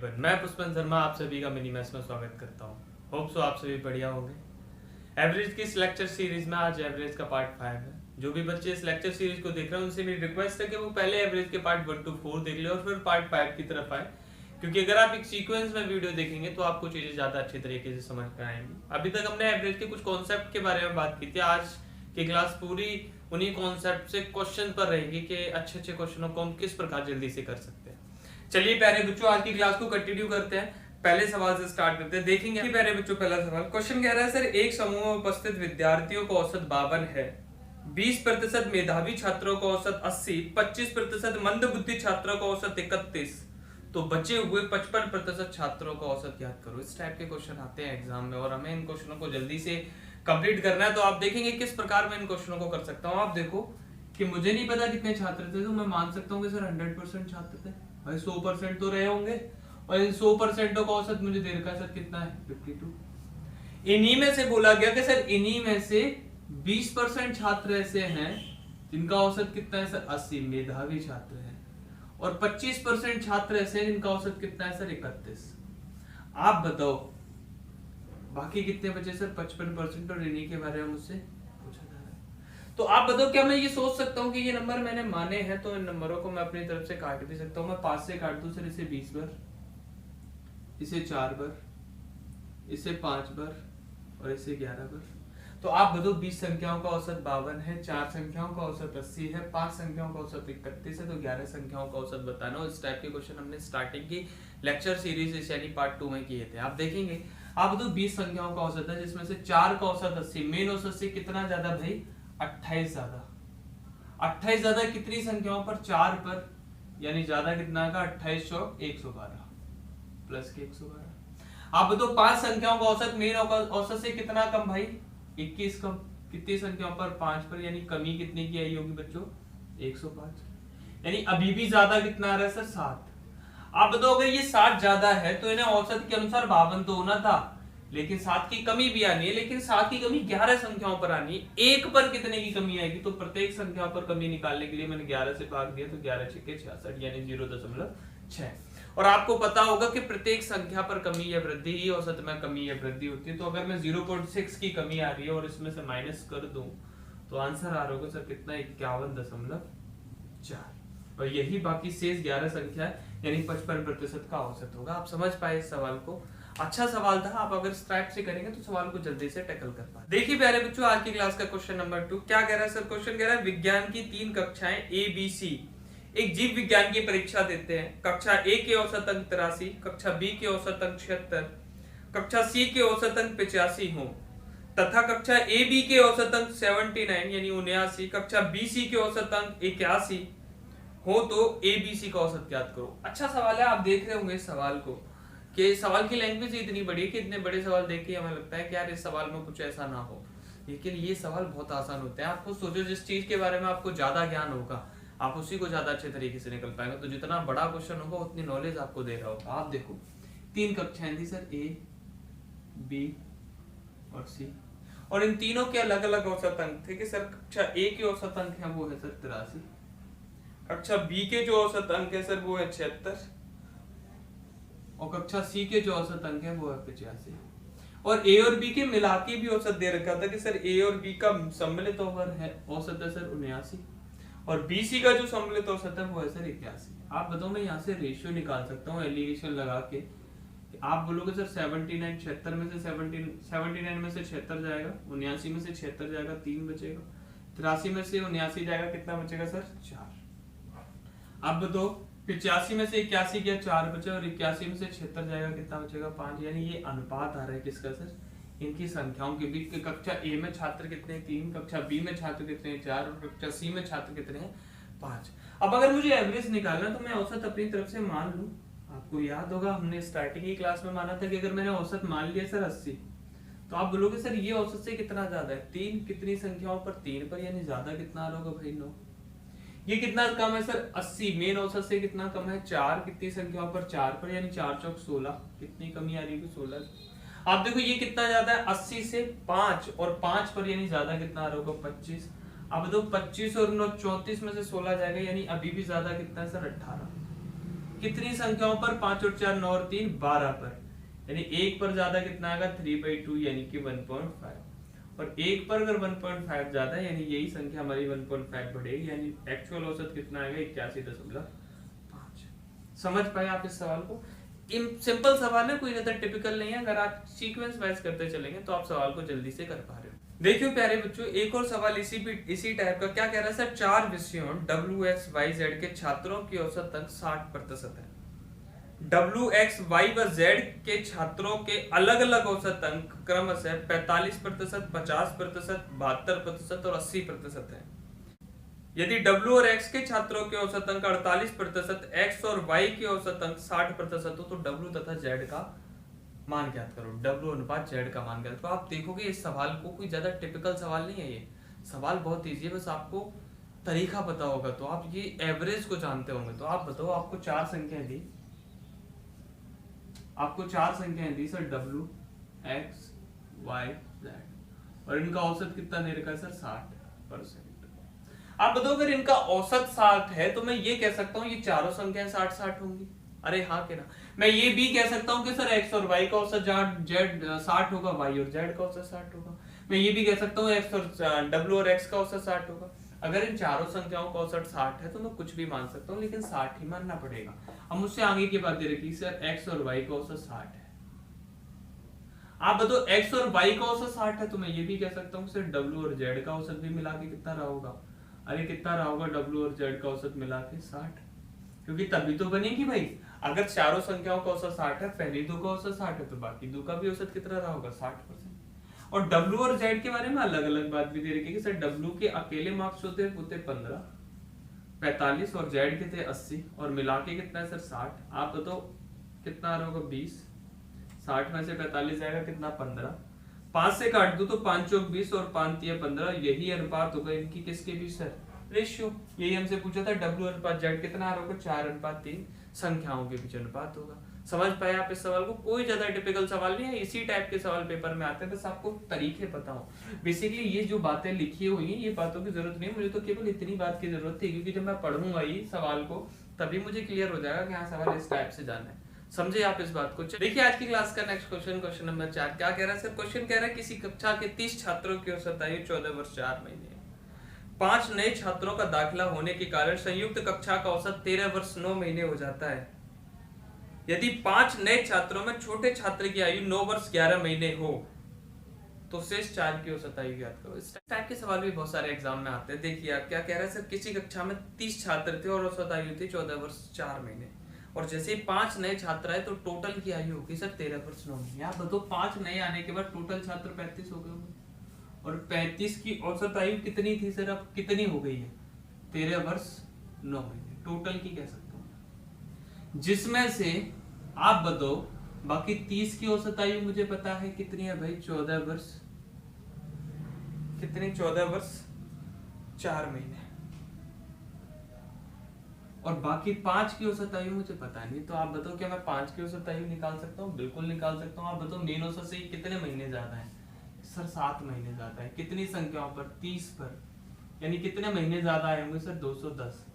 Everyone, मैं पुष्पन शर्मा आप सभी का मिनी मैथ्स में स्वागत करता हूँ। होप सो आप सभी बढ़िया होंगे। एवरेज की इस लेक्चर सीरीज में आज एवरेज का पार्ट 5 है। जो भी बच्चे इस लेक्चर सीरीज को देख रहे हैं उनसे मेरी रिक्वेस्ट है कि वो पहले एवरेज के पार्ट 1 to 4 देख ले और फिर पार्ट 5 की तरफ आए, क्योंकि अगर आप एक सीक्वेंस में वीडियो देखेंगे तो आपको चीजें ज्यादा अच्छे तरीके से समझ में आएंगी। अभी तक हमने एवरेज के कुछ कॉन्सेप्ट के बारे में बात की थी। आज की क्लास पूरी उन्हीं कॉन्सेप्ट से क्वेश्चन पर रहेगी कि अच्छे अच्छे क्वेश्चनों को हम किस प्रकार जल्दी से कर सकते हैं। चलिए प्यारे बच्चों, आज की क्लास को कंटिन्यू करते हैं। पहले सवाल से स्टार्ट करते हैं। देखेंगे प्यारे बच्चों, पहला सवाल क्वेश्चन कह रहा है सर, एक समूह में उपस्थित विद्यार्थियों का औसत 52 है, 20% मेधावी छात्रों का औसत 80, 25% मंद बुद्धि छात्रों का औसत 31, तो बचे हुए 55% छात्रों का औसत ज्ञात करो। इस टाइप के क्वेश्चन आते हैं एग्जाम में और हमें इन क्वेश्चनों को जल्दी से कंप्लीट करना है। तो आप देखेंगे किस प्रकार मैं इन क्वेश्चनों को कर सकता हूँ। आप देखो कि मुझे नहीं पता कितने छात्र थे, तो मैं मान सकता हूँ कि सर 100% छात्र थे भाई, 100% तो रहे होंगे और इन 100% का औसत मुझे दे रखा है सर कितना है 52। इन्हीं में से बोला गया कि सर इन्हीं में से 20% छात्र ऐसे हैं जिनका औसत कितना है सर 80, मेधावी छात्र हैं, और 25% छात्र ऐसे हैं जिनका औसत कितना है सर 31। आप बताओ बाकी कितने बचे सर 55%, और इन्हीं के बारे में मुझसे पूछा जा रहा है। तो आप बताओ क्या मैं ये सोच सकता हूँ कि ये नंबर मैंने माने हैं तो इन नंबरों को मैं अपनी तरफ से काट भी सकता हूँ। मैं 5 से काट दूं सर इसे 20 बार, इसे 4 बार, इसे 5 बार और इसे 11 बार। तो आप बताओ 20 संख्याओं का औसत 52 है, 4 संख्याओं का औसत 80 है, 5 संख्याओं का औसत 31 है, तो 11 संख्याओं का औसत बताना। इस टाइप के क्वेश्चन हमने स्टार्टिंग की लेक्चर सीरीज यानी पार्ट 2 में किए थे। आप देखेंगे आप बताओ 20 संख्याओं का औसत है जिसमें से 4 का औसत 80, मेन औसत से कितना ज्यादा भाई 28 ज्यादा। 28 ज्यादा कितनी संख्याओं पर 4 पर, यानी ज्यादा कितना का 28 चौक 112 प्लस के 112। आप बताओ 5 संख्याओं का औसत मेन औसत से कितना कम भाई 21 कम। कितनी संख्याओं पर 5 पर, यानी कमी कितने की आई होगी बच्चों 105, यानी अभी भी ज्यादा कितना आ रहा है सर 7। आप बताओ अगर ये 7 ज्यादा है तो इन्हें औसत के अनुसार 52 तो होना था, लेकिन 7 की कमी भी आनी है, लेकिन 7 की कमी 11 संख्याओं पर आनी है। एक पर कितने की कमी आएगी, तो प्रत्येक संख्या पर कमी निकालने के लिए मैंने 11 से भाग दिया, तो 11 छक्के 66 यानी 0.6। और आपको पता होगा कि प्रत्येक संख्या पर कमी या वृद्धि ही औसत में कमी या वृद्धि होती है। तो अगर मैं 0.6 की कमी आ रही है और इसमें से माइनस कर दूं तो आंसर आ रहा होगा सर कितना 51.4, और यही बाकी शेष 11 संख्या यानी 55% का औसत होगा। आप समझ पाए इस सवाल को? अच्छा सवाल था। आप अगर इस टाइप से करेंगे तो सवाल को जल्दी से टैकल कर पाए। देखिए प्यारे बच्चों, आज की क्लास का क्वेश्चन नंबर 2 क्या कह रहा है सर। क्वेश्चन कह रहा है विज्ञान की 3 कक्षाएं ए बी सी एक जीव विज्ञान की परीक्षा देते हैं। कक्षा ए के औसत अंक 83, कक्षा बी के औसत अंक 76, कक्षा सी के औसत अंक 85 हो तथा कक्षा ए बी के औसत अंक 79 यानी 79, कक्षा बी सी के औसत अंक 81 हो, तो ए बी सी का औसत ज्ञात करो। अच्छा सवाल है। आप देख रहे होंगे इस सवाल को कि सवाल की लैंग्वेज इतनी बड़ी है कि इतने बड़े सवाल देख के हमें लगता है कि यार इस सवाल में कुछ ऐसा ना हो, लेकिन ये सवाल बहुत आसान होते हैं। आपको सोचो जिस चीज के बारे में आपको ज्यादा ज्ञान होगा आप उसी को ज्यादा अच्छे तरीके से निकल पाएंगे। तो जितना बड़ा क्वेश्चन होगा उतनी नॉलेज आपको दे रहा होगा। आप देखो 3 कक्षाएं थी सर, ए बी और सी, और इन तीनों के अलग अलग औसत अंक थे कि सर कक्षा ए के औसत अंक है वो है सर 83, कक्षा बी के जो औसत अंक है सर वो है 76, और कक्षा सी के जो औसत अंक है वो है 85, और ए और बी के मिला के भी औसत दे रखा था कि सर ए और बी का सम्मिलित औसत है सर 79, और बीसी का जो सम्मिलित औसत है वो है सर 81। आप बताओ मैं यहाँ से रेशियो निकाल सकता हूँ एलिगेशन लगा के। आप बोलोगे सर 79 76 में से 79 में से 76 जाएगा, 79 में से 76 जाएगा 3 बचेगा, 83 में से 79 जाएगा कितना बचेगा सर 4। अब बताओ 85 में से 81 गया 4 बचे, और 81 में से 76 जाएगा कितना बचेगा 5, यानी ये अनुपात आ रहा है किसका सर इनकी संख्याओं के बीच। कक्षा ए में छात्र कितने 3, कक्षा बी में छात्र कितने 4, और कक्षा सी में छात्र कितने हैं 5। अब अगर मुझे एवरेज निकालना तो मैं औसत अपनी तरफ से मान लूं। आपको याद होगा हमने स्टार्टिंग की क्लास में माना था कि अगर मैंने औसत मान लिया सर 80, तो आप बोलोगे सर ये औसत से कितना ज्यादा है 3, कितनी संख्याओं पर 3 पर, यानी ज्यादा कितना आ रहा होगा भाई 9। ये कितना कम है सर 80, मेन औसत से कितना कम है 4, कितनी संख्याओं पर 4 पर, यानी 4 चौक 16, कितनी कमी आ रही है 16। आप देखो ये कितना ज्यादा है 80 से 5, और 5 पर यानी ज्यादा कितना आ रहा होगा 25। अब तो 25 और 9 34 में से 16 जाएगा, यानी अभी भी ज्यादा कितना है सर 18। कितनी संख्याओं पर? 5 और 4 9 और 3 12 पर, यानी एक पर ज्यादा कितना आएगा? 3/2 यानी कि 1.5। और एक पर अगर 1.5 ज्यादा है यानी यही संख्या हमारी 1.5 बढ़ेगी, यानी एक्चुअल औसत कितना आएगा? 81.5। समझ पाए आप इस सवाल को? सिंपल सवाल है, कोई ज्यादा टिपिकल नहीं है। अगर आप सीक्वेंस वाइज करते चलेंगे तो आप सवाल को जल्दी से कर पा रहे हो। देखियो प्यारे बच्चों, एक और सवाल इसी टाइप का। क्या कह रहा है सर? 4 विषयों WXYZ के छात्रों की औसत अंक 60% है। WXY व Z के छात्रों के अलग अलग औसत अंक क्रमशः 45%, 50%, 72% और 80% है। यदि W और X के छात्रों के औसत अंक 48%, X और Y के औसत अंक 60% हो, तो W तथा Z का मान ज्ञात करो। W अनुपात Z का मान ज्ञात करो। आप देखोगे इस सवाल को कोई ज्यादा टिपिकल सवाल नहीं है, ये सवाल बहुत इजी है, बस आपको तरीका पता होगा तो आप ये एवरेज को जानते होंगे। तो आप बताओ, आपको 4 संख्याएं दी, sir W X Y Z, और इनका औसत कितना दे रखा है सर? 60%। आप बताओ, अगर इनका औसत 60 है तो मैं ये कह सकता हूँ ये चारों संख्याएं 60-60 होंगी। अरे हाँ के ना। मैं ये भी कह सकता हूँ कि सर X और Y का औसत जहाँ Z 60 होगा, Y और Z का औसत 60 होगा। मैं ये भी कह सकता हूँ X और W और X का औसत 60 होगा। अगर इन चारों संख्याओं का औसत 60 है तो मैं कुछ भी मान सकता हूँ, लेकिन 60 ही मानना पड़ेगा। अब मुझसे आगे की बात दे रखी सर X और Y का औसत 60 है। आप बताओ X और Y का औसत 60 है तो मैं ये भी कह सकता हूँ सर W और Z का औसत भी मिला के कितना रहा होगा? अरे कितना रहा होगा? W और Z का औसत मिला के 60, क्योंकि तभी तो बनेगी भाई। अगर चारों संख्याओं का औसत 60 है, पहली दो का औसत 60 है, तो बाकी दो का भी औसत कितना रहा होगा? 60%। और W और Z के बारे में अलग अलग बात भी दे रखी है कि सर W के अकेले मार्क्स होते हैं 15, 45 और Z के थे 80, और मिला के कितना है सर? 60। आप बताओ कितना आ रहा होगा? 20। 60 में से 45 जाएगा कितना? 15। 5 से काट दो तो 5 चौक 20 और 5 तिया 15। यही अनुपात होगा इनकी किसके भी सर? रेशियो। यही हमसे पूछा था W अनुपात Z कितना आ रहा होगा? 4:3 संख्याओं के बीच अनुपात होगा। समझ पाए आप इस सवाल को? कोई ज्यादा टिपिकल सवाल नहीं है, इसी टाइप के सवाल पेपर में आते हैं, बस आपको तरीके पता हो। बेसिकली ये जो बातें लिखी हुई हैं, ये बातों की जरूरत नहीं है, मुझे तो केवल इतनी बात की जरूरत थी, क्योंकि जब मैं पढ़ूंगा ये सवाल को तभी मुझे क्लियर हो जाएगा कि हाँ सवाल इस टाइप से जाना है। समझे आप इस बात को? देखिए आज की क्लास का नेक्स्ट क्वेश्चन नंबर 4 क्या कह रहा है सर? क्वेश्चन कह रहा है किसी कक्षा के 30 छात्रों की औसत आयु 14 वर्ष 4 महीने है। 5 नए छात्रों का दाखिला होने के कारण संयुक्त कक्षा का औसत 13 वर्ष 9 महीने हो जाता है। यदि 5 नए छात्रों में छोटे छात्र की आयु 9 वर्ष 11 महीने हो तो शेष 4 की औसत आयु ज्ञात करो। इस टाइप के सवाल भी बहुत सारे एग्जाम में आते हैं। देखिए आप क्या कह रहे हैं सर? किसी कक्षा में 30 छात्र थे और औसत आयु थी 14 वर्ष 4 महीने, और जैसे 5 नए छात्र आए तो टोटल की आयु होगी सर 13 वर्ष 9 महीने। आप बताओ 5 नए आने के बाद टोटल छात्र 35 हो गए होंगे, और 35 की औसत आयु कितनी थी सर? अब कितनी हो गई है? 13 वर्ष 9 महीने। टोटल की कह सकता हूँ, जिसमें से आप बताओ बाकी 30 की औसत आयु मुझे पता है कितनी है भाई? 14 वर्ष कितनी? 14 वर्ष 4 महीने। और बाकी 5 की औसत आयु मुझे पता नहीं, तो आप बताओ क्या मैं 5 की औसत आयु निकाल सकता हूँ? बिल्कुल निकाल सकता हूँ। आप बताओ मेन औसत से कितने महीने ज्यादा है सर? 7 महीने ज्यादा है। कितनी संख्याओं पर? 30 पर, यानी कितने महीने ज्यादा आए होंगे सर? 210।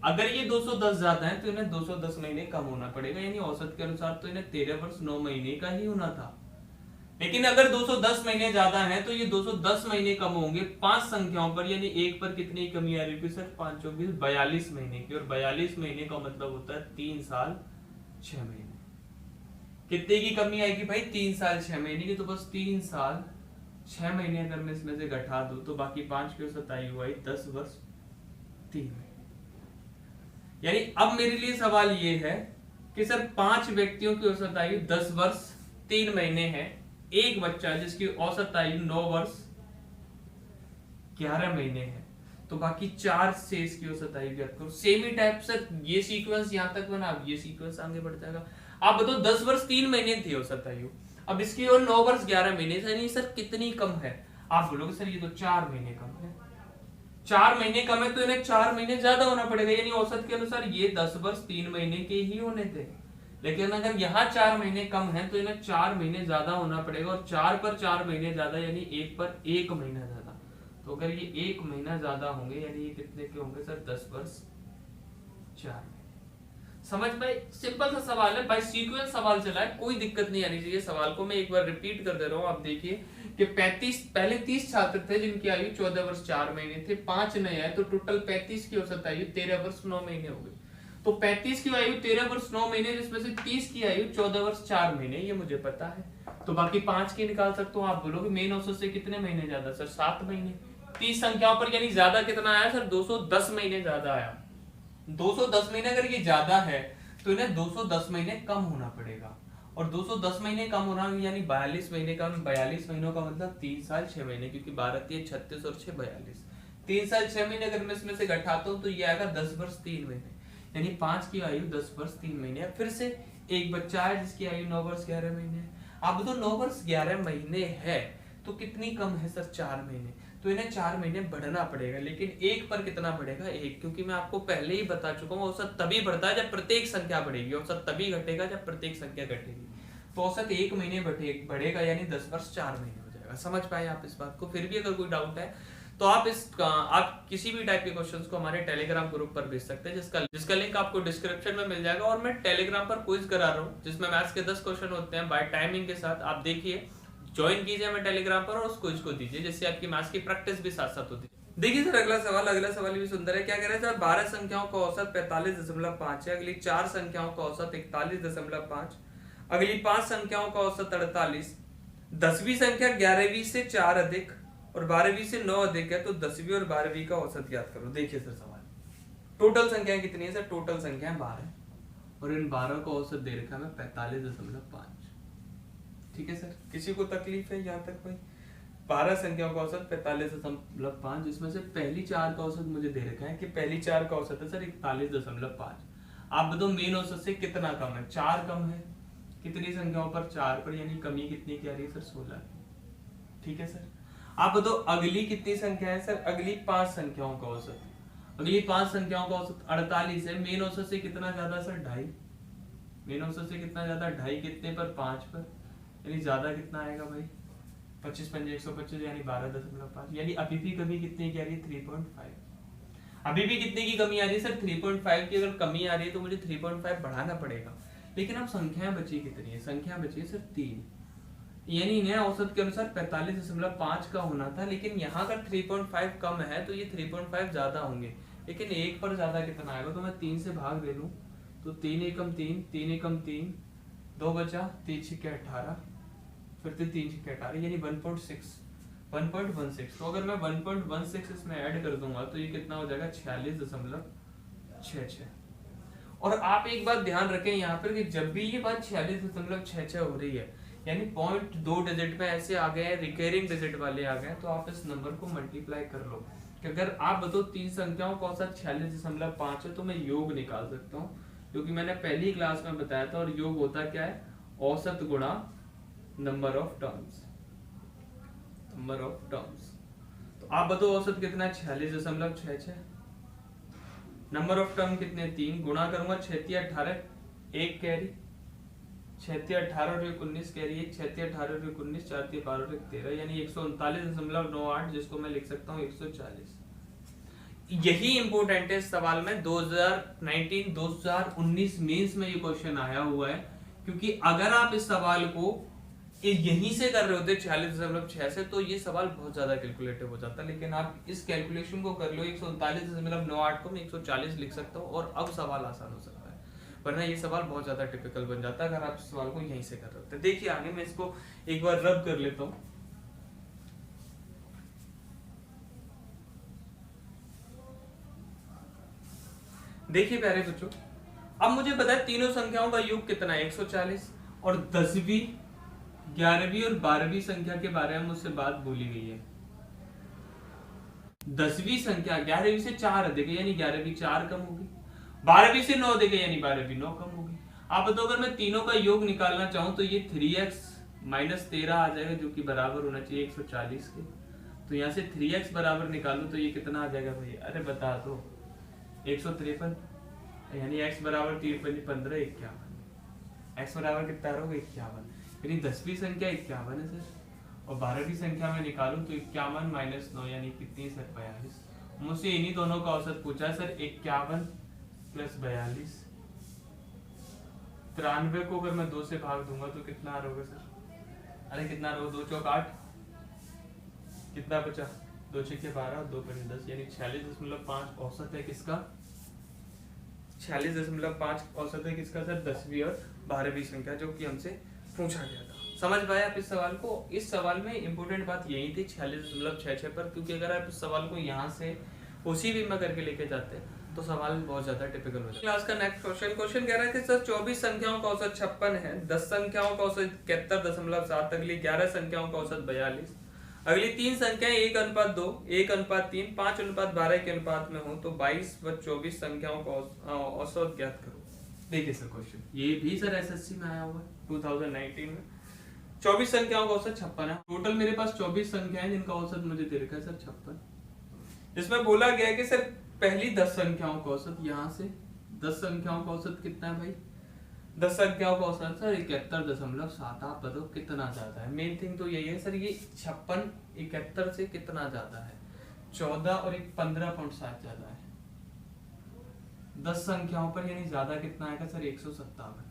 अगर ये 210 ज्यादा है तो इन्हें 210 महीने कम होना पड़ेगा, यानी औसत के अनुसार तो इन्हें 13 वर्ष 9 महीने का ही होना था। लेकिन अगर 210 महीने ज्यादा है तो ये 210 महीने कम होंगे 5 संख्याओं पर, यानी एक पर कितनी कमी आ रही है सर? 5 और 20 42 महीने की, और 42 महीने का मतलब होता है 3 साल 6 महीने। कितने की कमी आएगी भाई? 3 साल 6 महीने की। तो बस 3 साल 6 महीने अगर मैं इसमें से घटा दूं तो बाकी 5 की औसत आयु आई 10 वर्ष 3 महीने। यानी अब मेरे लिए सवाल ये है कि सर 5 व्यक्तियों की औसत आयु 10 वर्ष 3 महीने है, एक बच्चा जिसकी औसत आयु 9 वर्ष 11 महीने है, तो बाकी 4 से इसकी औसत आयु ज्ञात करो। सेम ही टाइप से ये सीक्वेंस यहां तक बना, अब ये सीक्वेंस आगे बढ़ जाएगा। आप बताओ 10 वर्ष 3 महीने थी औसत आयु, अब इसकी और 9 वर्ष 11 महीने, यानी सर कितनी कम है? आप बोलोगे सर ये तो 4 महीने कम है। 4 महीने कम है तो इन्हें 4 महीने ज्यादा होना पड़ेगा, यानी औसत के अनुसार ये 10 वर्ष 3 महीने के ही होने थे। लेकिन अगर यहाँ 4 महीने कम है तो इन्हें 4 महीने ज्यादा होना पड़ेगा, और 4 पर 4 महीने ज्यादा यानी 1 पर 1 महीना ज्यादा। तो अगर ये 1 महीना ज्यादा होंगे यानी ये कितने के होंगे सर? 10 वर्ष 4 महीने। समझ पाए, सिंपल सा सवाल है, बाय सीक्वेंस सवाल चला है, कोई दिक्कत नहीं आनी चाहिए सवाल को। मैं एक बार रिपीट कर दे रहा हूँ, आप देखिए कि 35 पहले 30 छात्र थे जिनकी आयु 14 वर्ष 4 महीने थे, 5 नए आए, तो टोटल 35 की औसत आयु 13 वर्ष 9 महीने हो गई। तो 35 की आयु 13 वर्ष 9 महीने, जिसमें से 30 की आयु 14 वर्ष 4 महीने, ये मुझे पता है। तो बाकी 5 की निकाल सकता हूँ। आप बोलोगे मेन औसत से कितने महीने ज्यादा? सर 7 महीने। 30 संख्याओं पर यानी ज्यादा कितना आया सर? 210 महीने ज्यादा आया। 210 महीने अगर ये ज्यादा है तो इन्हें 210 महीने कम होना पड़ेगा, और 210 महीने कम होना यानी 42 महीने कम। 42 महीनों का मतलब 3 साल 6 महीने, क्योंकि 12 3 36 और 6 42। 3 साल 6 महीने अगर मैं इसमें से घटाता हूँ तो ये आएगा 10 वर्ष 3 महीने, यानी 5 की आयु 10 वर्ष 3 महीने। फिर से एक बच्चा है जिसकी आयु 9 वर्ष 11 महीने है। अब तो 9 वर्ष 11 महीने है तो कितनी कम है सर? 4 महीने। तो इन्हें 4 महीने बढ़ना पड़ेगा, लेकिन एक पर कितना बढ़ेगा? एक, क्योंकि मैं आपको पहले ही बता चुका हूँ औसत तभी बढ़ता है जब प्रत्येक संख्या बढ़ेगी, औसत तभी घटेगा जब प्रत्येक संख्या घटेगी। तो औसत 1 महीने बढ़ेगा, यानी 10 वर्ष 4 महीने हो जाएगा। समझ पाए आप इस बात को? फिर भी अगर कोई डाउट है तो आप किसी भी टाइप के क्वेश्चंस को हमारे टेलीग्राम ग्रुप पर भेज सकते हैं, जिसका लिंक आपको डिस्क्रिप्शन में मिल जाएगा। और मैं टेलीग्राम पर क्विज करा रहा हूँ जिसमें मैथ्स के 10 क्वेश्चन होते हैं बाय टाइमिंग के साथ। आप देखिए, ज्वाइन कीजिए मैं टेलीग्राम पर और उस क्विज को दीजिए, जिससे आपकी मैथ्स की प्रैक्टिस भी साथ साथ होती है। देखिए सर अगला सवाल भी सुंदर है। क्या कह रहे हैं सर? 12 संख्याओं का औसत 45.5 है, अगली 4 संख्याओं का औसत 41.5, अगली 5 संख्याओं का औसत 48, 10वीं संख्या 11वीं से 4 अधिक और 12वीं से 9 अधिक है, तो 10वीं और 12वीं का औसत ज्ञात करो। देखिए सर सवाल, टोटल संख्याएं कितनी है सर? टोटल संख्याएं 12 और इन 12 का औसत दे रखा है 45.5। ठीक है सर, किसी को तकलीफ है यहाँ तक कोई? 12 संख्याओं का औसत 45.5, जिसमें से पहली 4 का औसत मुझे दे रखा है कि पहली 4 का औसत है सर 41.5। आप बताओ मेन औसत से कितना कम है? 4 कम है। कितनी संख्याओं पर? 4 पर, यानी कमी कितनी की आ रही है सर? 16। ठीक है सर, आप बताओ अगली कितनी संख्या है सर? अगली 5 संख्याओं का औसत, अगली 5 संख्याओं का औसत 48 है। मेन औसत से कितना ज्यादा सर? 2.5। मेन औसत से कितना ज्यादा? 2.5 कितने पर? 5 पर, यानी ज्यादा कितना आएगा भाई? 25 पंजे 125, यानी 12.5, यानी अभी भी कमी कितनी की आ रही है? 3.5। अभी भी कितने की कमी आ रही है सर? 3.5 की अगर कमी आ रही है तो मुझे 3.5 बढ़ाना पड़ेगा। लेकिन अब संख्याएं बची कितनी है? संख्या बची है सर 3, यानी इन्हें औसत के अनुसार 45.5 का होना था, लेकिन यहाँ अगर 3.5 कम है तो ये 3.5 ज्यादा होंगे। लेकिन एक पर ज्यादा कितना आएगा? तो मैं 3 से भाग दे लूं तो 3 एकम 3, 3 एकम 3, 2 बचा, 3 छक्के 18, फिर से 3 छक्के 18, यानी 1.16। तो अगर मैं 1.16 इसमें ऐड कर दूंगा तो ये कितना हो जाएगा? 46.66। और आप एक बात ध्यान रखें यहाँ पर कि जब भी ये बात 46.66 हो रही है, यानी 0.2 डिजिट में ऐसे आ गए हैं, रिकरिंग डिजिट वाले आ गए, तो आप इस नंबर को मल्टीप्लाई कर लो कि अगर आप बताओ 3 संख्याओं का औसत 46.5 है तो मैं योग निकाल सकता हूँ, क्योंकि मैंने पहली क्लास में बताया था। और योग होता क्या है? औसत गुणा नंबर ऑफ टर्म्स। तो आप बताओ औसत कितना है? 46.66। नंबर ऑफ टर्म कितने? 3। गुणा करूंगा 6 18, 1 कैरी, 6 18 और 19 कैरी, 6 18 और 19, 4 12 और 13, यानी 139.98, जिसको मैं लिख सकता हूँ 140। यही इंपोर्टेंट है इस सवाल में। 2019 मेंस में ये क्वेश्चन आया हुआ है, क्योंकि अगर आप इस सवाल को यहीं से कर रहे होते 46.6 से तो ये सवाल बहुत ज्यादा कैलकुलेटिव हो जाता, लेकिन आप इस कैलकुलेशन को कर लो 139.98 को मैं 140 लिख सकता हूँ और अब सवाल आसान हो सकता है, वरना ये सवाल बहुत ज्यादा टिपिकल बन जाता है अगर आप इस सवाल को यहीं से कर रहे होते। देखिए आगे मैं इसको एक बार रब कर लेता हूँ। देखिए प्यारे बच्चों, अब मुझे पता है तीनों संख्याओं का योग कितना है? 140, और 10वीं 11वीं और 12वीं संख्या के बारे में मुझसे बात बोली गई है। 10वीं संख्या 11वीं से 4 अधिक है, यानी 11वीं 4 कम होगी। 12वीं से 9 अधिक है, यानी 12वीं 9 कम होगी। आप बताओ अगर मैं तीनों का योग निकालना चाहूं तो ये 3x माइनस 13 आ जाएगा, जो कि बराबर होना चाहिए 140 के। तो यहाँ से 3x बराबर निकालू तो ये कितना आ जाएगा भाई? अरे बता दो, 153, यानी x बराबर 3 15 51। x बराबर कितना होगा? 51, यानी 10वीं संख्या 51 है सर। और 12वीं संख्या में निकालूं तो 51 माइनस 9 यानी कितनी सर? 42। मुझसे इन्हीं दोनों का औसत पूछा सर, 51 प्लस 42 93 को अगर मैं 2 से भाग दूंगा तो कितना आ रहा होगा सर? अरे कितना रहा, 2 चौक 8, कितना बचा? 2 छक्के 12, 2 पंजे 10, यानी 46.5 औसत है किसका? 46.5 औसत है किसका सर? 10वीं और 12वीं संख्या, जो कि हमसे पूछा गया था। समझ पाए आप इस सवाल को? इस सवाल में इंपॉर्टेंट बात यही थी 46.66 पर, क्योंकि अगर आप इस सवाल को यहाँ से उसी भी में करके लेके जाते तो सवाल बहुत ज्यादा टिपिकल हो जाता है। क्लास का नेक्स्ट क्वेश्चन कह रहा है कि सर 24 संख्याओं का औसत 56 है, 10 संख्याओं का औसत 71.7, अगली 11 संख्याओं का औसत 42, अगली 3 संख्याएं 1:2, 1:3, 5:12 के अनुपात में हो तो 22 व 24 संख्याओं का औसत ज्ञात करो। देखिए सर क्वेश्चन ये भी सर एसएससी में आया हुआ है 2019 में। 24 संख्याओं का औसत 56 है। टोटल मेरे पास 24 संख्याएं जिनका औसत मुझे दे रखा है सर 56। इसमें बोला गया है कि सर पहली 10 संख्याओं का औसत, यहाँ से 10 संख्याओं का औसत कितना है भाई? 10 संख्याओं का औसत सर 71.7। आप बताओ कितना ज्यादा है? मेन थिंग तो यही है सर, ये 56 71 से कितना ज्यादा है? 14 और 15.7 ज्यादा है 10 संख्याओं पर, यानी ज्यादा कितना आएगा सर? 157।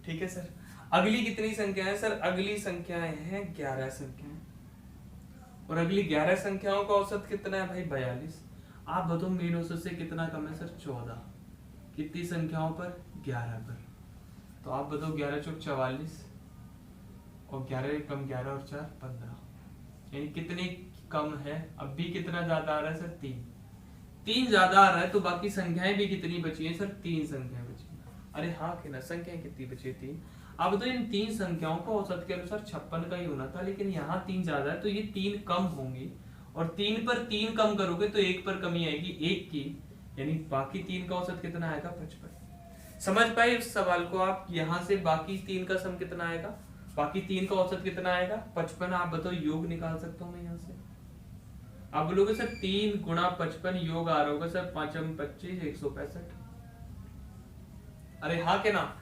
ठीक है सर। अगली कितनी संख्या है सर? अगली संख्याएं हैं 11 संख्याएं, और अगली 11 संख्याओं का औसत कितना है भाई? 42। आप बताओ मेन औसत से कितना कम है सर? 14। कितनी संख्याओं पर? 11 पर। तो आप बताओ 11 चौक 44, और 11 कम 11 और 4 15, यानी कितनी कम है? अब भी कितना ज्यादा आ रहा है सर? 3 ज्यादा आ रहा है। तो बाकी संख्याएं भी कितनी बची है सर? 3 संख्याएं बची। अरे हाँ कि ना, संख्याएं कितनी बची? 3। अब तो इन 3 संख्याओं को औसत के अनुसार 56 का ही होना था, लेकिन यहाँ 3 ज्यादा है तो ये 3 कम होंगी, और 3 पर 3 कम करोगे तो 1 पर कमी आएगी 1 की, यानी बाकी 3 का औसत कितना आएगा? 55। समझ पाए इस सवाल को आप? यहाँ से बाकी 3 का सम कितना आएगा? बाकी 3 का औसत कितना आएगा? 55। आप बताओ योग निकाल सकता हूँ मैं यहाँ से? आप बोलोगे सर 3 गुणा 55 योग आ रहा होगा सर 5 25 165। अरे हाँ के ना,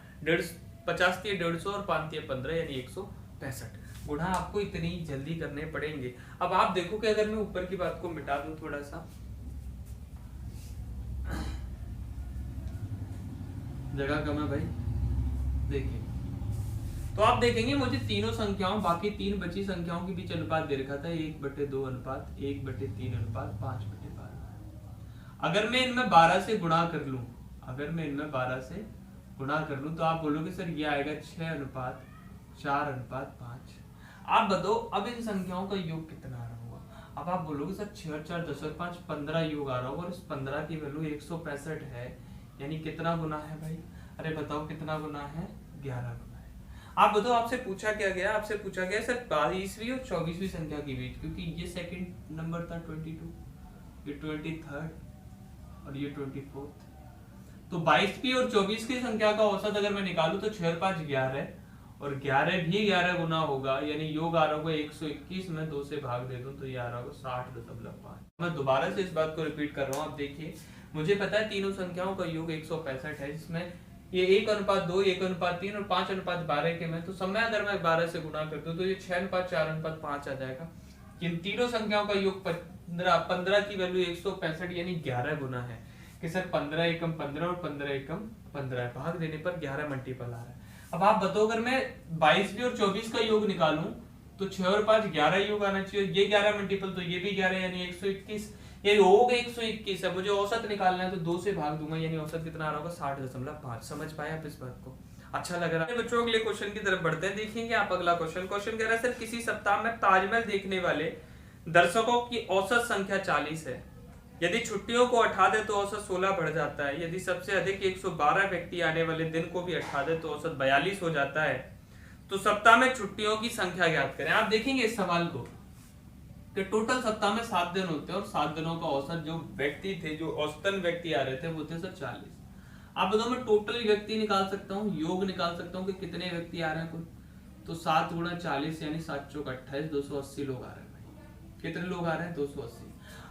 50 थी 150 और 5 थी 15, यानी 165 गुणा आपको इतनी जल्दी करने पड़ेंगे। अब आप देखो कि अगर मैं ऊपर की बात को मिटा दूं थोड़ा सा, जगह कम है भाई, देखिए तो आप देखेंगे मुझे तीनों संख्याओं, बाकी 3 बची संख्याओं के बीच अनुपात दे रखा था 1/2 अनुपात 1/3 अनुपात 5/12। अगर मैं इनमें 12 से गुणा कर लूं, अगर मैं इनमें 12 से गुणा कर लूं तो आप बोलोगे सर ये आएगा 6:4:5। आप बताओ अब इन संख्याओं का योग कितना आ रहा होगा? अब आप बोलोगे सर 6 4 10 और 5 15 योग आ रहा होगा, और इस 15 की वैल्यू 165 है, यानी कितना गुना है भाई? अरे बताओ कितना गुना है? 11 गुना है। आप बताओ आपसे पूछा क्या गया? आपसे पूछा गया सर 22वीं और 24वीं संख्या के बीच, क्योंकि ये सेकंड नंबर था 22, ये 23rd और ये 24th। तो 22वीं और 24 की संख्या का औसत अगर मैं निकालूं तो 6 और 5 11, और 11 भी 11 गुना होगा, यानी योग आ रहा होगा 121 में 2 से भाग दे दूं तो ये आ रहा होगा 60.5। मैं दोबारा से इस बात को रिपीट कर रहा हूँ। आप देखिए मुझे पता है तीनों संख्याओं का योग 165 है, जिसमें ये 1:2, 1:3 और 5:12 के में, तो सब में अगर मैं 12 से गुणा कर दूं तो ये 6:4:5 आ जाएगा। इन तीनों संख्याओं का योग 15 की वैल्यू 165 यानी 11 गुना है कि सर 15 एकम 15 और 15 एकम 15 भाग देने पर 11 मल्टीपल आ रहा है। अब आप बताओ अगर मैं 22वीं और 24 का योग निकालूं तो 6 और 5 11 योग आना चाहिए, ये 11 मल्टीपल तो ये भी 11 यानी 121, ये योग 121 है। मुझे औसत निकालना है तो 2 से भाग दूंगा, यानी औसत कितना आ रहा होगा? 60.5। समझ पाए आप इस बात को? अच्छा लग रहा है बच्चों? अगले क्वेश्चन की तरफ बढ़ते हैं। देखेंगे आप अगला क्वेश्चन कह रहा है सर किसी सप्ताह में ताजमहल देखने वाले दर्शकों की औसत संख्या 40 है, यदि छुट्टियों को हटा दे तो औसत 16 बढ़ जाता है, यदि सबसे अधिक 112 व्यक्ति आने वाले दिन को भी हटा दे तो औसत 42 हो जाता है, तो सप्ताह में छुट्टियों की संख्या ज्ञात करें। आप देखेंगे इस सवाल को कि टोटल सप्ताह में 7 दिन होते हैं, और 7 दिनों का औसत जो व्यक्ति थे, जो औसतन व्यक्ति आ रहे थे वो थे सर 40। आप बताओ मैं टोटल व्यक्ति निकाल सकता हूँ, योग निकाल सकता हूँ कि कितने व्यक्ति आ रहे हैं कुल, तो 7 गुणा 40 यानी 7 चौक 28, 280 लोग आ रहे हैं भाई। कितने लोग आ रहे हैं? 280।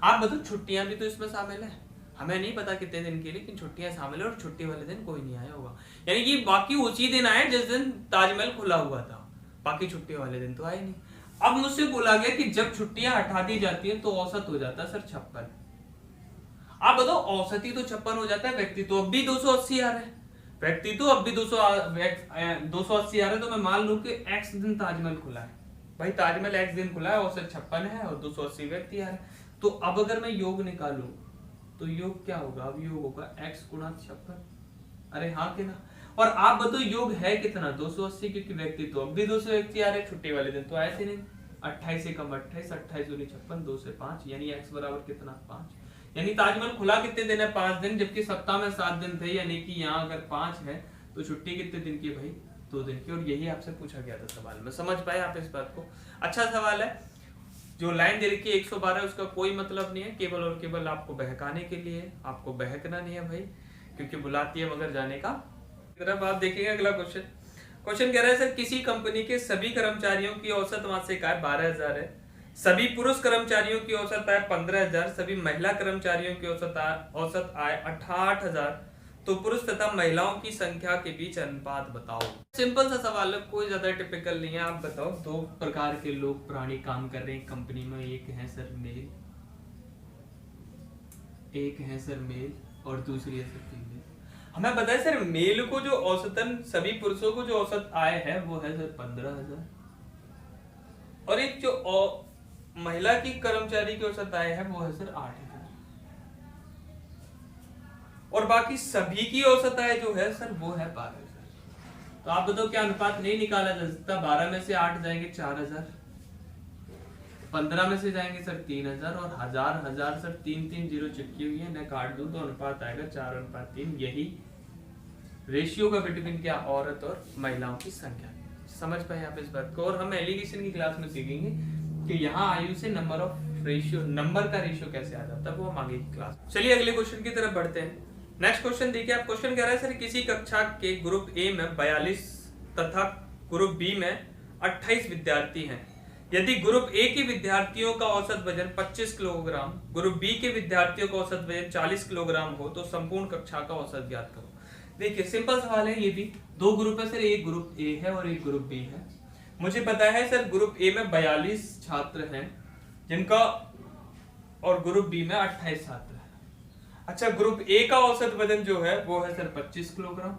आप बताओ छुट्टियां भी तो इसमें शामिल है, हमें नहीं पता कितने दिन के लिए, लेकिन छुट्टियां शामिल है, और छुट्टी वाले दिन कोई नहीं आया होगा, यानी कि बाकी उसी दिन आए जिस दिन ताजमहल खुला हुआ था, बाकी छुट्टी वाले दिन तो आए नहीं। अब मुझसे बोला गया कि जब छुट्टियां हटा दी जाती है तो औसत हो जाता है सर 56। आप बताओ औसत ही तो 56 हो जाता है, व्यक्ति तो अब भी 280 आ रहे हैं, व्यक्ति तो अब भी 280 आ रहा है, तो मैं मान लूं कि एक्स दिन ताजमहल खुला है। भाई ताजमहल एक्स दिन खुला है, औसत 56 है और 280 व्यक्ति आ रहे हैं। तो अब अगर मैं योग निकालूं तो योग क्या होगा? अब योग होगा x गुणा 56। अरे हाँ कि ना? और आप बताओ योग है कितना? 280, क्योंकि व्यक्ति तो अब भी 200 व्यक्ति आ रहे हैं, छुट्टी वाले दिन तो ऐसे नहीं। 28 से कम 28, 28 दूनी 56, 2 से 5, यानी x बराबर कितना? 5। यानी ताजमहल खुला कितने दिन है? 5 दिन, जबकि सप्ताह में 7 दिन थे, यानी कि यहाँ अगर 5 है तो छुट्टी कितने दिन की भाई? 2 दिन की। और यही आपसे पूछा गया था सवाल में। समझ पाए आप इस बात को? अच्छा सवाल है। जो लाइन दे रखी है 112, उसका कोई मतलब नहीं है, केवल और केवल आपको बहकाने के लिए। आपको बहकना नहीं है भाई, क्योंकि बुलाती है मगर जाने का तरफ। आप देखेंगे अगला क्वेश्चन कह रहा है सर, किसी कंपनी के सभी कर्मचारियों की औसत मासिक आय 12,000 है, सभी पुरुष कर्मचारियों की औसत आय 15,000, सभी महिला कर्मचारियों की औसत आय 68,000, तो पुरुष तथा महिलाओं की संख्या के बीच अनुपात बताओ। सिंपल सा सवाल है, कोई ज्यादा टिपिकल नहीं है। आप बताओ, 2 प्रकार के लोग प्राणी काम कर रहे हैं कंपनी में। एक है सर मेल, एक है सर मेल और दूसरी है सर फीमेल। हमें बताया सर मेल को जो औसतन सभी पुरुषों को जो औसत आय है वो है सर 15,000, और एक जो महिला की कर्मचारी की औसत आय है वो है सर 8,000, और बाकी सभी की औसत आय जो है सर वो है 12,000। तो आप बताओ क्या अनुपात नहीं निकाला जा सकता? 12 में से 8 जाएंगे 4,000, 15 में से जाएंगे सर 3,000, और 1,000 सर 3 जीरो चिपकी हुई है, न काट दूं तो अनुपात आएगा 4:3। यही रेशियो का बिटवीन क्या? औरत और महिलाओं की संख्या। समझ पाए आप इस बात को? और हम एलिगेशन की क्लास में सीखेंगे कि यहाँ आयु से नंबर का रेशियो कैसे आ जाता है, वो हम आगे की क्लास। चलिए अगले क्वेश्चन की तरफ बढ़ते हैं। नेक्स्ट क्वेश्चन देखिए आप। क्वेश्चन कह रहा है सर, किसी कक्षा के ग्रुप ए में 42 तथा ग्रुप बी में 28 विद्यार्थी हैं। यदि ग्रुप ए के विद्यार्थियों का औसत वजन 25 किलोग्राम, ग्रुप बी के विद्यार्थियों का औसत वजन 40 किलोग्राम हो, तो संपूर्ण कक्षा का औसत ज्ञात करो। देखिए सिंपल सवाल है। ये भी 2 ग्रुप है सर, एक ग्रुप ए है और एक ग्रुप बी है। मुझे पता है सर ग्रुप ए में 42 छात्र हैं जिनका, और ग्रुप बी में 28 छात्र हैं। अच्छा, ग्रुप ए का औसत वजन जो है वो है सर 25 किलोग्राम,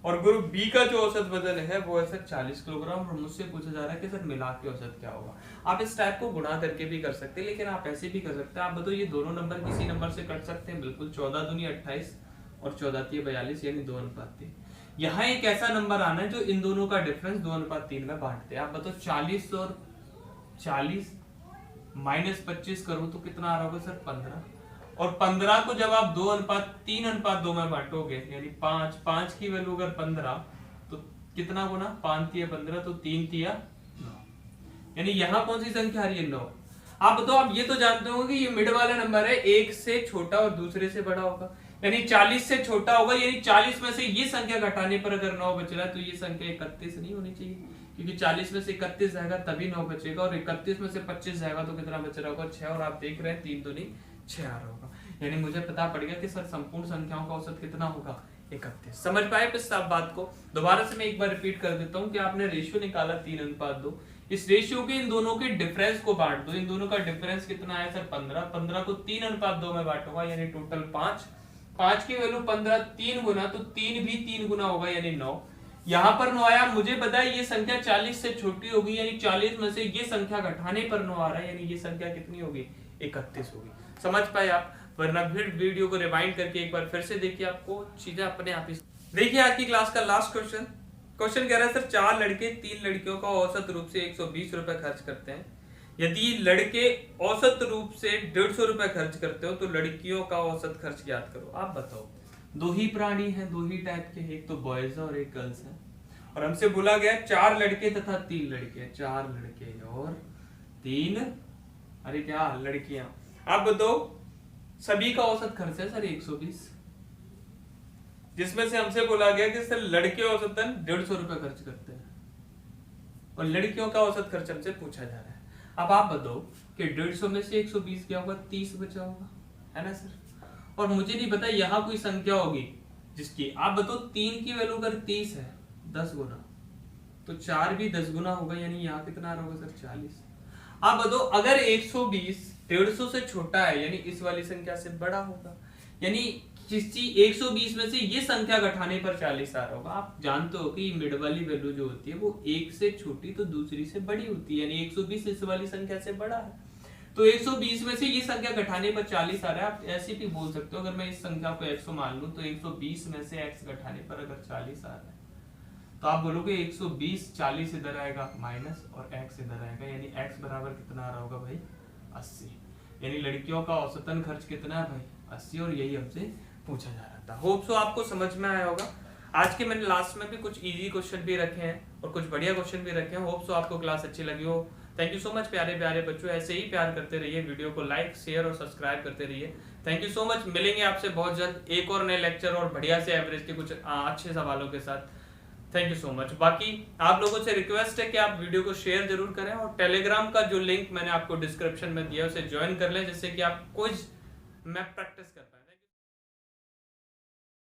और ग्रुप बी का जो औसत वजन है वो है सर 40 किलोग्राम। और मुझसे पूछा जा रहा है कि सर मिला के औसत क्या होगा। आप इस टाइप को गुणा करके भी कर सकते हैं, लेकिन आप ऐसे भी कर सकते हैं। आप बताओ, ये दोनों नंबर किसी नंबर से कट सकते हैं? बिल्कुल। 14 दूनी 28 और 14 तीय 42, यानी 2:3। यहाँ एक ऐसा नंबर आना है जो इन दोनों का डिफरेंस 2:3 में बांटते हैं। आप बताओ 40 और 40 माइनस 25 करो तो कितना आ रहा होगा सर? 15। और 15 को जब आप 2:3:2 में बांटोगे, यानी 5 की वैल्यू अगर 15, तो कितना गुना? 5 तिया 15, तो 3 तिया 9, यानी यहाँ कौन सी संख्या आ रही है? 9। आप बताओ, आप ये तो जानते हो कि ये मिड वाला नंबर है, एक से छोटा और दूसरे से बड़ा होगा, यानी 40 से छोटा होगा। यानी 40 में से ये संख्या घटाने पर अगर 9 बच रहा है तो ये संख्या 31 नहीं होनी चाहिए, क्योंकि 40 में से 31 जाएगा तभी 9 बचेगा, और 31 में से 25 जाएगा तो कितना बच रहा होगा? 6। और आप देख रहे हैं 3 दूनी 6 आ रहा होगा। यानी मुझे पता पड़ गया कि सर संपूर्ण संख्याओं का औसत कितना होगा? 31। समझ पाए इस बात को? दोबारा से मैं एक बार रिपीट कर देता हूँ कि आपने रेशियो निकाला 3:2। इस रेशियो के इन दोनों के डिफरेंस को बांट दो। इन दोनों का डिफरेंस कितना है सर? 15। 15 को 3:2 में बांटूंगा, यानी टोटल 5। 5 की वैल्यू 15, 3 गुना, तो 3 भी 3 गुना होगा, यानी 9। यहाँ पर 9 आया। मुझे पता है ये संख्या 40 से छोटी होगी, यानी 40 में से ये संख्या घटाने पर 9 आ रहा है, यानी ये संख्या कितनी होगी? 31 होगी। समझ पाए आप? वरना फिर वीडियो को रिवाइंड करके एक बार फिर से देखिए, आपको चीजें अपने आप ही। देखिए आज की क्लास का लास्ट क्वेश्चन कह रहा है सर, 4 लड़के 3 लड़कियों का औसत रूप से 120 रुपए खर्च करते हैं। यदि लड़के औसत रूप से 150 रुपए खर्च करते हो तो लड़कियों का औसत खर्च ज्ञात करो। आप बताओ, 2 ही प्राणी हैं, 2 ही टाइप के, एक तो बॉयज है और एक गर्ल्स है, और हमसे बोला गया 4 लड़के तथा 3 लड़के। 4 लड़के और 3 लड़कियां। आप बताओ, सभी का औसत खर्च है सर 120, जिसमें से हमसे बोला गया कि सर लड़के औसतन 150 रुपए खर्च करते हैं, और लड़कियों का औसत खर्च हमसे पूछा जा रहा है। अब आप बताओ कि 150 में से 120 क्या होगा? 30 बचा होगा, है ना सर? और मुझे नहीं पता यहाँ कोई संख्या होगी जिसकी, आप बताओ 3 की वैल्यू अगर 30 है 10 गुना, तो 4 भी 10 गुना होगा, यानी यहाँ कितना होगा सर? 40। आप बताओ, अगर 120 150 से छोटा है, यानी इस वाली संख्या से बड़ा होगा, यानी 120 में से ये संख्या घटाने पर 40 आ रहा होगा। आप जानते हो कि मिड वाली वैल्यू जो होती है वो एक से छोटी तो दूसरी से बड़ी होती है, यानी 120 इस वाली संख्या से बड़ा है। तो 120 में से ये संख्या घटाने पर 40 आ रहा है। आप ऐसे भी बोल सकते हो, अगर मैं इस संख्या को 100 मान लूं तो 120 में से x घटाने पर अगर 40 आ रहा है तो आप बोलोगे 120 40 इधर आएगा माइनस और x इधर आएगा, यानी x बराबर कितना आ रहा होगा भाई 80। यानी लड़कियों का औसतन खर्च कितना है भाई 80, और यही हमसे पूछा जा रहा था। होप सो आपको समझ में आया होगा। आज के मैंने लास्ट में भी कुछ इजी क्वेश्चन भी रखे हैं और कुछ बढ़िया क्वेश्चन भी रखे हैं। होप सो आपको क्लास अच्छी लगी हो। थैंक यू सो मच प्यारे प्यारे बच्चों, ऐसे ही प्यार करते रहिए, वीडियो को लाइक शेयर और सब्सक्राइब करते रहिए। Thank you so much. मिलेंगे आपसे बहुत जल्द एक और नए लेक्चर और बढ़िया से एवरेज के कुछ अच्छे सवालों के साथ। Thank you so much. बाकी आप लोगों से रिक्वेस्ट है कि आप वीडियो को शेयर जरूर करें और टेलीग्राम का जो लिंक मैंने आपको डिस्क्रिप्शन में दिया उसे ज्वाइन कर लें, जिससे कि आप क्विज में प्रैक्टिस कर